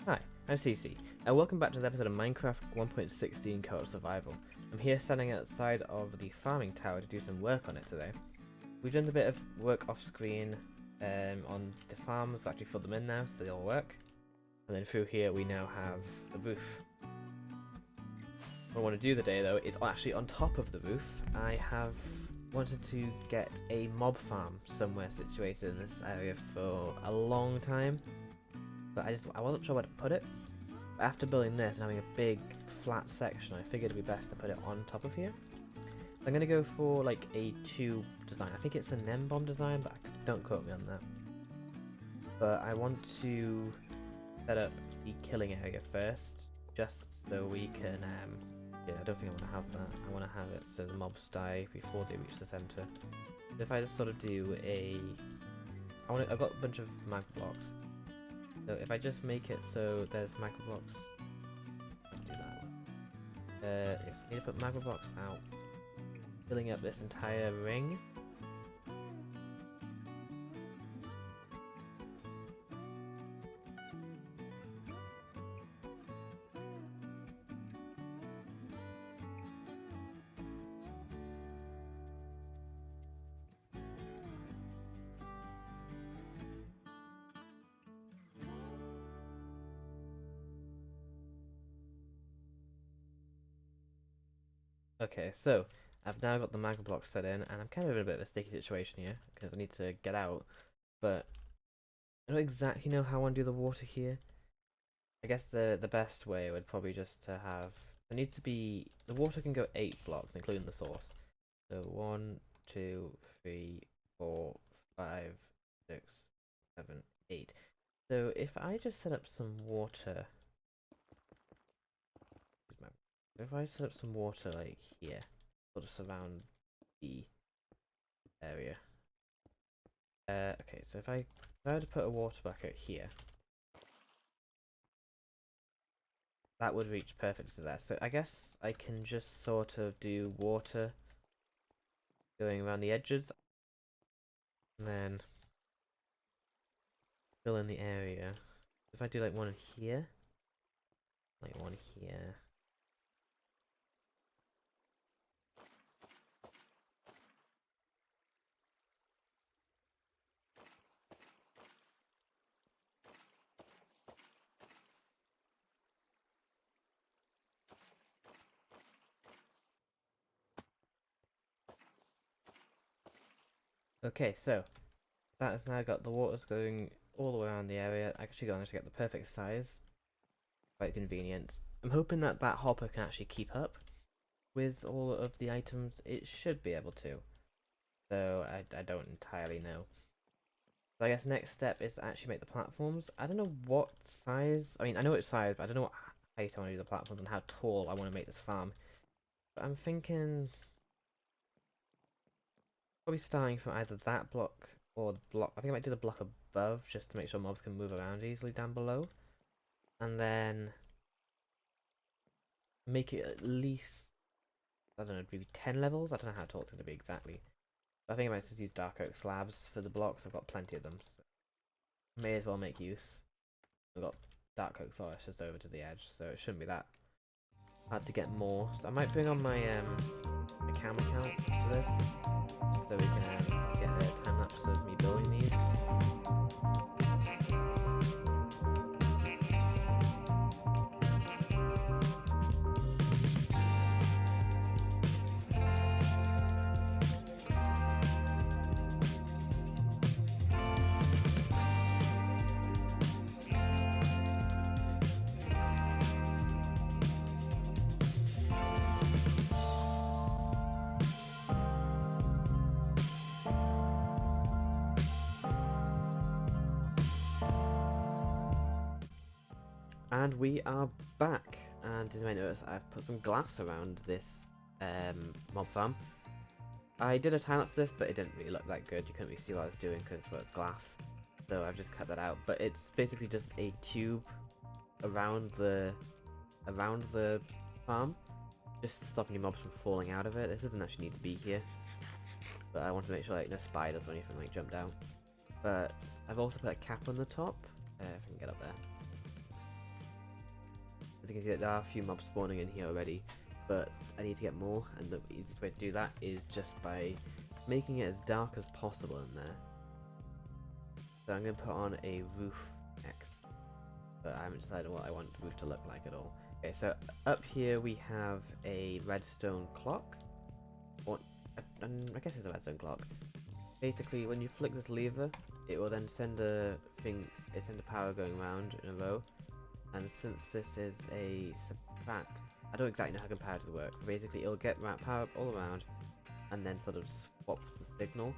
Hi, I'm CC, and welcome back to the episode of Minecraft 1.16 Co-op Survival. I'm here standing outside of the farming tower to do some work on it today. We've done a bit of work off screen on the farms. We've actually filled them in now, so they all work. And then through here we now have the roof. What I want to do today though is actually on top of the roof. I have wanted to get a mob farm somewhere situated in this area for a long time. But I wasn't sure where to put it. But after building this and having a big flat section, I figured it'd be best to put it on top of here. I'm gonna go for like a tube design. I think it's an M-bomb design, but don't quote me on that. But I want to set up the killing area first, just so we can. Yeah, I don't think I want to have that. I want to have it so the mobs die before they reach the center. So if I just sort of do a, I've got a bunch of mag blocks. So if I just make it so there's magma blocks, let's do that one. Yes, I need to put magma blocks out, filling up this entire ring. Okay, so I've now got the magma blocks set in, and I'm kind of in a bit of a sticky situation here because I need to get out, but I don't exactly know how I want to do the water here. I guess the best way would probably just to have, there needs to be, the water can go 8 blocks, including the source. So 1, 2, 3, 4, 5, 6, 7, 8. So if I just set up some water, if I set up some water like here, sort of surround the area. Okay, so if I were to put a water bucket here, that would reach perfectly to there. So I guess I can just sort of do water going around the edges, and then fill in the area. If I do like one here, like one here. Okay, so that has now got the waters going all the way around the area. I actually managed to get the perfect size. Quite convenient. I'm hoping that that hopper can actually keep up with all of the items. It should be able to. So I don't entirely know. So I guess next step is to actually make the platforms. I don't know what size. I mean, I know which size, but I don't know what height I want to do the platforms and how tall I want to make this farm. But I'm thinking probably starting from either that block or the block. I think I might do the block above just to make sure mobs can move around easily down below, and then make it at least, I don't know, maybe 10 levels. I don't know how tall it's going to be exactly. But I think I might just use dark oak slabs for the blocks. I've got plenty of them, so may as well make use. We've got dark oak forest just over to the edge, so it shouldn't be that hard to get more. So I might bring on my my camera count for this, just so we can get a time lapse of me building these. And we are back, and as you may notice, I've put some glass around this mob farm. I did a time lapse of this, but it didn't really look that good. You couldn't really see what I was doing because it's glass, so I've just cut that out. But it's basically just a tube around the farm, just to stop any mobs from falling out of it. This doesn't actually need to be here, but I want to make sure like no spiders or anything like jump down. But I've also put a cap on the top, if I can get up there. As you can see, there are a few mobs spawning in here already, but I need to get more, and the easiest way to do that is just by making it as dark as possible in there. So I'm going to put on a roof X, but I haven't decided what I want the roof to look like at all. Okay, so up here we have a redstone clock, or I guess it's a redstone clock. Basically, when you flick this lever, it will then send a power going around in a row. And since this is a subtract, I don't exactly know how comparators work. But basically, it'll get power up all around, and then sort of swap the signal.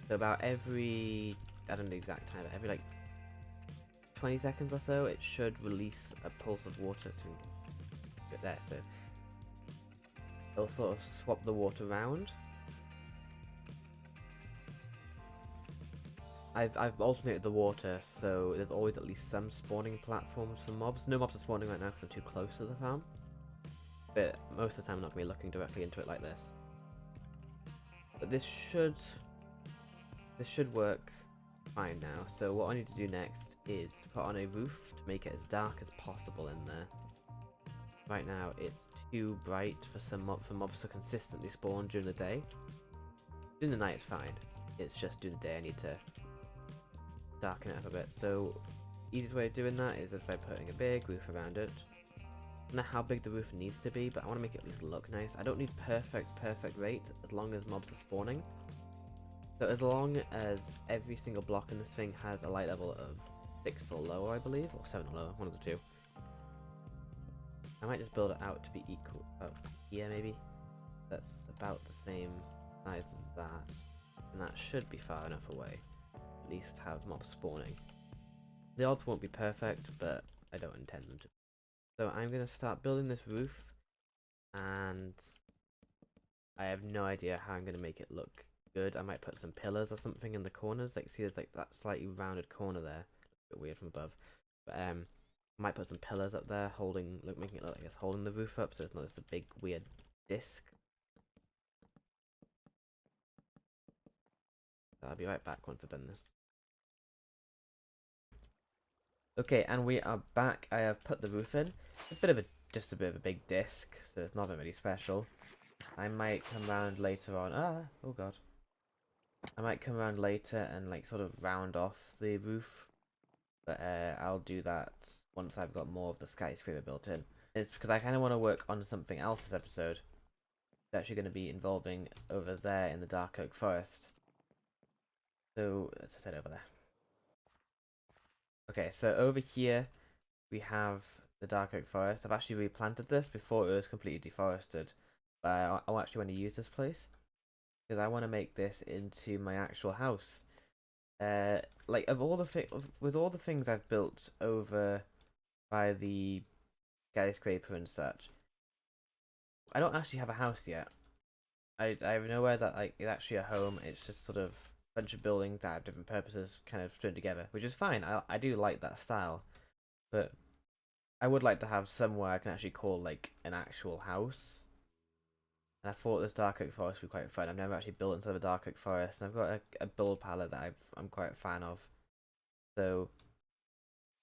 So about every, I don't know the exact time, but every like 20 seconds or so, it should release a pulse of water to get there. So it'll sort of swap the water around. I've alternated the water, so there's always at least some spawning platforms for mobs. No mobs are spawning right now because I'm too close to the farm. But most of the time I'm not going to be looking directly into it like this. But this should work fine now. So what I need to do next is to put on a roof to make it as dark as possible in there. Right now it's too bright for mobs to consistently spawn during the day. During the night it's fine. It's just during the day I need to darken it up a bit. So easiest way of doing that is just by putting a big roof around it. I don't know how big the roof needs to be, but I want to make it at least look nice. I don't need perfect rate as long as mobs are spawning. So as long as every single block in this thing has a light level of 6 or lower, I believe, or 7 or lower, one of the two. I might just build it out to be equal. Oh, yeah, maybe. That's about the same size as that, and that should be far enough away. At least have mobs spawning. The odds won't be perfect, but I don't intend them to. So I'm going to start building this roof, and I have no idea how I'm going to make it look good. I might put some pillars or something in the corners. Like, see, there's like that slightly rounded corner there. A bit weird from above, but I might put some pillars up there, making it look like it's holding the roof up, so it's not just a big weird disc. So I'll be right back once I've done this. Okay, and we are back. I have put the roof in. Just a bit of a big disc, so it's nothing really special. I might come around later on. Oh god. I might come around later and like sort of round off the roof, but I'll do that once I've got more of the skyscraper built in. It's because I kind of want to work on something else this episode. It's actually going to be involving over there in the Dark Oak Forest. So let's just head over there. Okay, so over here we have the Dark Oak Forest. I've actually replanted this before it was completely deforested, but I actually want to use this place because I want to make this into my actual house. Like with all the things I've built over by the skyscraper and such, I don't actually have a house yet. I have nowhere that like is actually a home. It's just sort of bunch of buildings that have different purposes kind of strung together, which is fine. I do like that style, but I would like to have somewhere I can actually call like an actual house. And I thought this Dark Oak Forest would be quite fun. I've never actually built inside a Dark Oak Forest, and I've got a build palette that I'm quite a fan of. So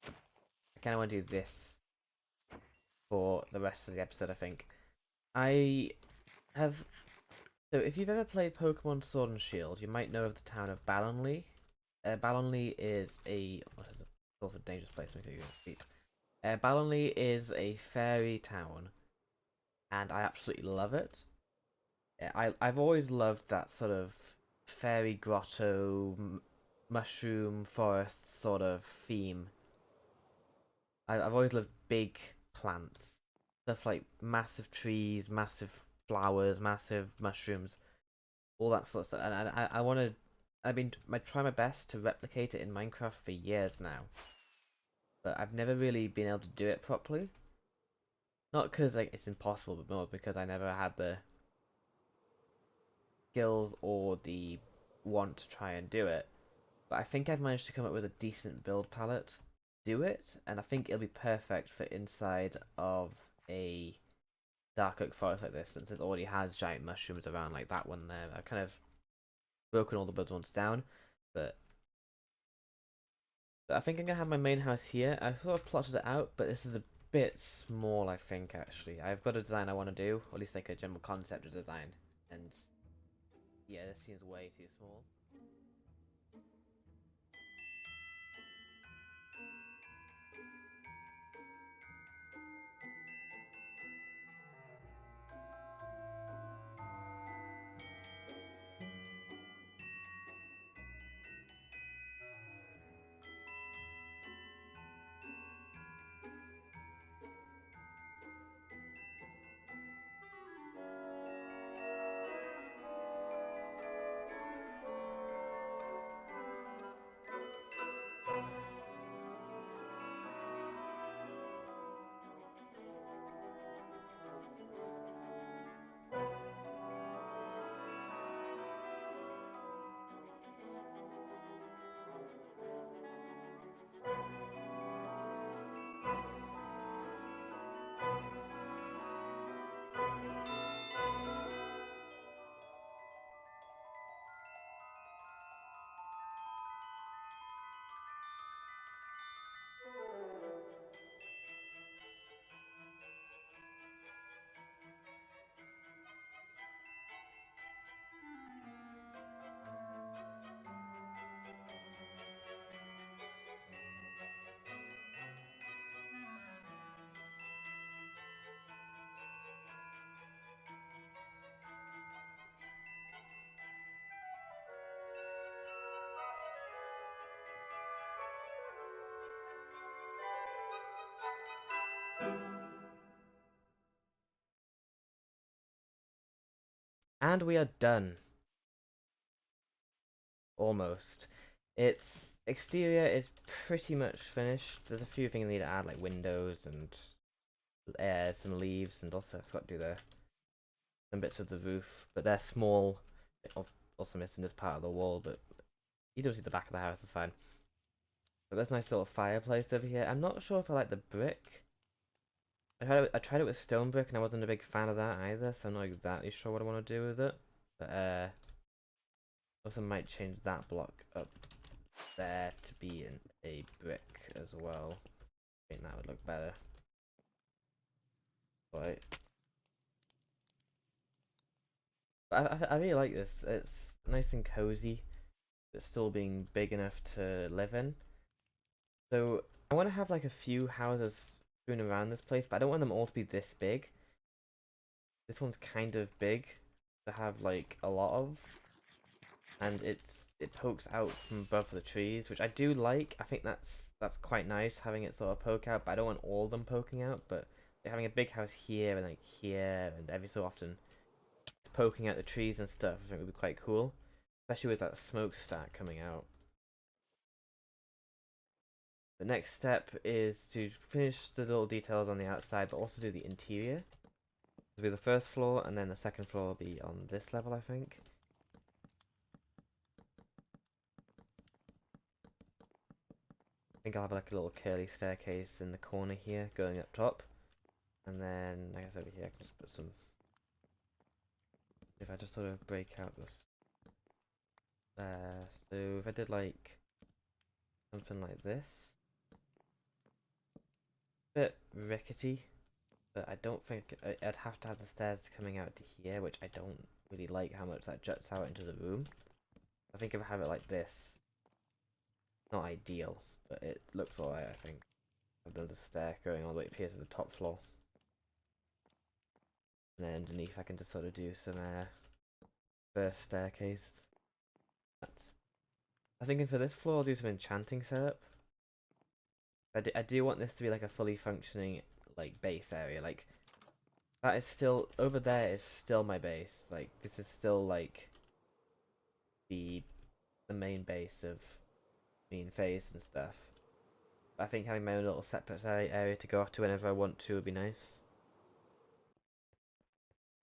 I kind of want to do this for the rest of the episode, I think. I have... So if you've ever played Pokemon Sword and Shield, you might know of the town of Ballonlea. Ballonlea is a... It's also a dangerous place, make sure you feet. Ballonlea is a fairy town, and I absolutely love it. I've always loved that sort of fairy grotto, mushroom forest sort of theme. I've always loved big plants, stuff like massive trees, massive flowers, massive mushrooms, all that sort of stuff. And I want to. I've been trying my best to replicate it in Minecraft for years now, but I've never really been able to do it properly. Not because like it's impossible, but more because I never had the skills or the want to try and do it. But I think I've managed to come up with a decent build palette to do it, and I think it'll be perfect for inside of a Dark Oak Forest like this, since it already has giant mushrooms around like that one there. I've kind of broken all the build ones down, but I think I'm gonna have my main house here. I've sort of plotted it out, but this is bit small, I think, actually. I've got a design I want to do, or at least like a general concept of design, and yeah, this seems way too small. And we are done. Almost. Its exterior is pretty much finished. There's a few things I need to add, like windows and some leaves, and also I forgot to do some bits of the roof, but they're small. Also missing this part of the wall, but you don't see the back of the house, it's fine. But there's a nice little fireplace over here. I'm not sure if I like the brick. I tried it with stone brick, and I wasn't a big fan of that either, so I'm not exactly sure what I want to do with it. But also might change that block up there to be a brick as well. I think that would look better. Right. But I really like this. It's nice and cozy, but still being big enough to live in. So I want to have like a few houses strewn around this place, but I don't want them all to be this big. This one's kind of big to have like a lot of, and it pokes out from above the trees, which I do like. I think that's quite nice having it sort of poke out, but I don't want all of them poking out. But having a big house here and like here and every so often it's poking out the trees and stuff, I think would be quite cool, especially with that smokestack coming out. The next step is to finish the little details on the outside, but also do the interior. This will be the first floor, and then the second floor will be on this level, I think. I think I'll have like a little curly staircase in the corner here, going up top. And then, I guess over here I can just put some... If I just sort of break out this... so if I did like... something like this. Bit rickety, but I don't think I'd have to have the stairs coming out to here, which I don't really like how much that juts out into the room. I think if I have it like this, not ideal, but it looks alright, I think. I've done the stair going all the way up here to the top floor. And then underneath I can just sort of do some first staircase. I'm thinking for this floor I'll do some enchanting setup. I do want this to be like a fully functioning like base area. Like that is still over there is still my base. Like this is still like the main base of me and Phase and stuff. But I think having my own little separate area to go off to whenever I want to would be nice.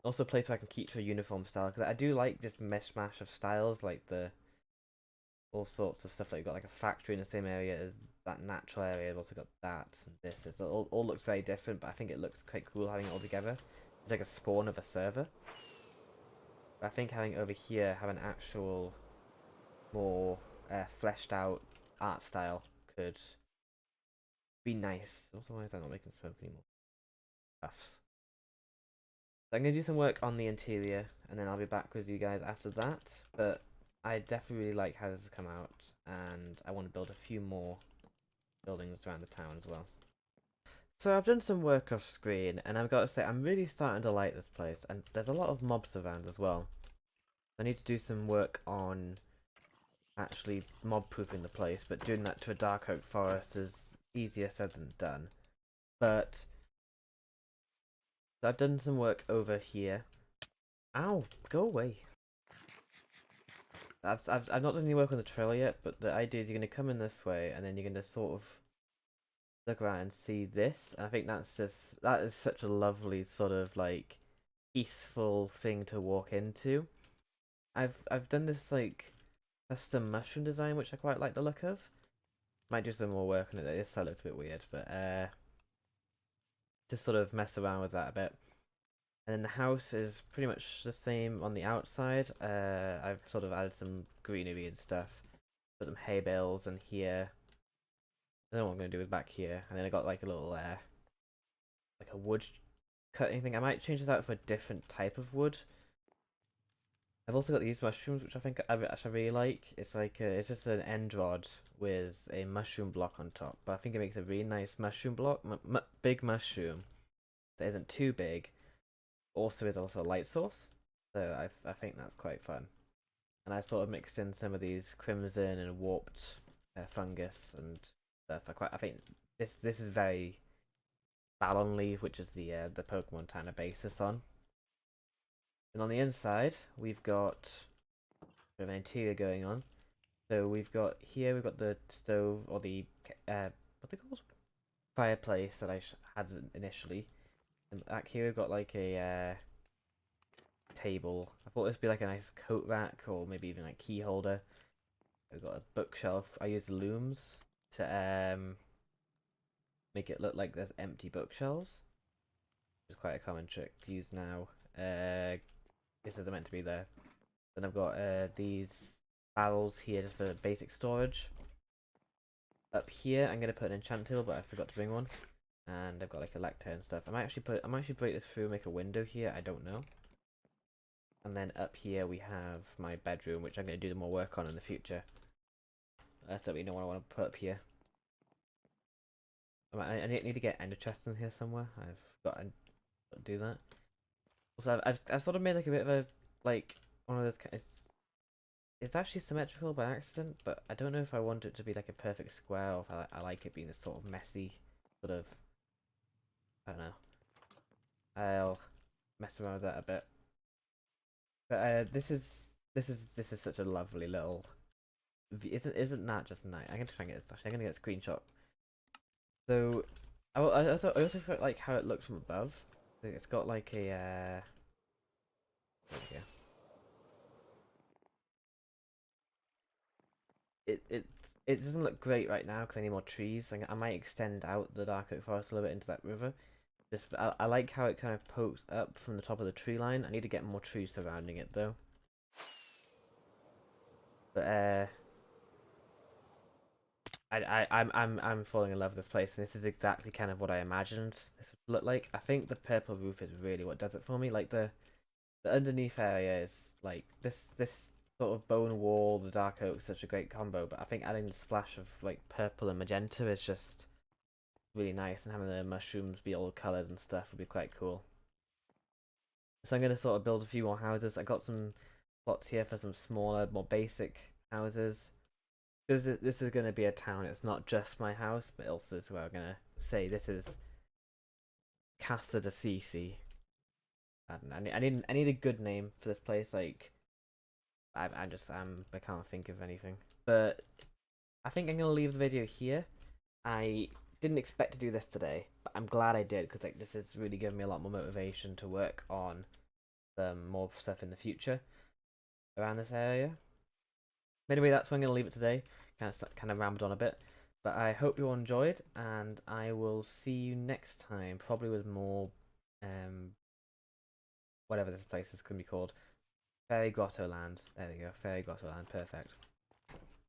Also a place where I can keep to a uniform style, because I do like this mishmash of styles, like the all sorts of stuff. Like you've got like a factory in the same area as that natural area. I've also got that and this. It all looks very different, but I think it looks quite cool having it all together. It's like a spawn of a server. But I think having over here have an actual more fleshed out art style could be nice. Also, why is that not making smoke anymore? Puffs. So I'm gonna do some work on the interior, and then I'll be back with you guys after that. But I definitely really like how this has come out, and I want to build a few more buildings around the town as well. So I've done some work off screen, and I've got to say I'm really starting to like this place, and there's a lot of mobs around as well. I need to do some work on actually mob-proofing the place, but doing that to a dark oak forest is easier said than done. But I've done some work over here. Ow, go away. I've not done any work on the trail yet, but the idea is you're going to come in this way, and then you're going to sort of look around and see this. And I think that is such a lovely sort of like peaceful thing to walk into. I've done this like custom mushroom design, which I quite like the look of. Might do some more work on it. This looks a bit weird, but just sort of mess around with that a bit. And then the house is pretty much the same on the outside. I've sort of added some greenery and stuff. Put some hay bales in here. I don't know what I'm going to do with back here. And then I got like a little, like a wood cutting thing. I might change this out for a different type of wood. I've also got these mushrooms, which I think I really like. It's like it's just an end rod with a mushroom block on top. But I think it makes a really nice mushroom block, big mushroom that isn't too big. Also is also a light source, so I think that's quite fun. And I sort of mixed in some of these crimson and warped fungus and stuff. I think this is very Ballon Leaf, which is the Pokemon Tanner basis on. And on the inside, we've got a bit of an interior going on. So we've got the stove, or the what's it called? Fireplace that I had initially. And back here we've got like a table. I thought this would be like a nice coat rack, or maybe even like key holder. We've got a bookshelf. I use looms to make it look like there's empty bookshelves. Which is quite a common trick used now. This is meant to be there. Then I've got these barrels here just for basic storage. Up here I'm gonna put an enchant table, but I forgot to bring one. And I've got like a lectern and stuff. I might actually break this through and make a window here, I don't know. And then up here we have my bedroom, which I'm going to do more work on in the future. I don't really know what I want to put up here. I need to get ender chests in here somewhere. I've got to do that. Also, I've sort of made like a bit of a, like, one of those, it's actually symmetrical by accident, but I don't know if I want it to be like a perfect square, or if I like it being this sort of messy, sort of, I don't know. I'll mess around with that a bit. But this is such a lovely little. Isn't that just nice? I'm gonna try and get this. Actually, I'm gonna get a screenshot. So, I also quite like how it looks from above. It's got like a. Yeah. It doesn't look great right now because I need more trees. I might extend out the dark oak forest a little bit into that river. Just I like how it kind of pokes up from the top of the tree line. I need to get more trees surrounding it though. But I'm falling in love with this place, and this is exactly kind of what I imagined this would look like. I think the purple roof is really what does it for me. Like the underneath area is like this sort of bone wall, the dark oak, such a great combo. But I think adding the splash of like purple and magenta is just really nice, and having the mushrooms be all coloured and stuff would be quite cool. So I'm gonna sort of build a few more houses. I got some plots here for some smaller, more basic houses. Because this is going to be a town. It's not just my house, but also is where I'm going to say this is Casa de Cici. I need a good name for this place. Like I can't think of anything. But I think I'm going to leave the video here. I didn't expect to do this today, but I'm glad I did, because like this has really given me a lot more motivation to work on some more stuff in the future around this area. Anyway, that's where I'm going to leave it today. Kind of rambled on a bit, but I hope you all enjoyed, and I will see you next time, probably with more, whatever this place is going to be called. Fairy Grotto Land. There we go, Fairy Grotto Land, perfect.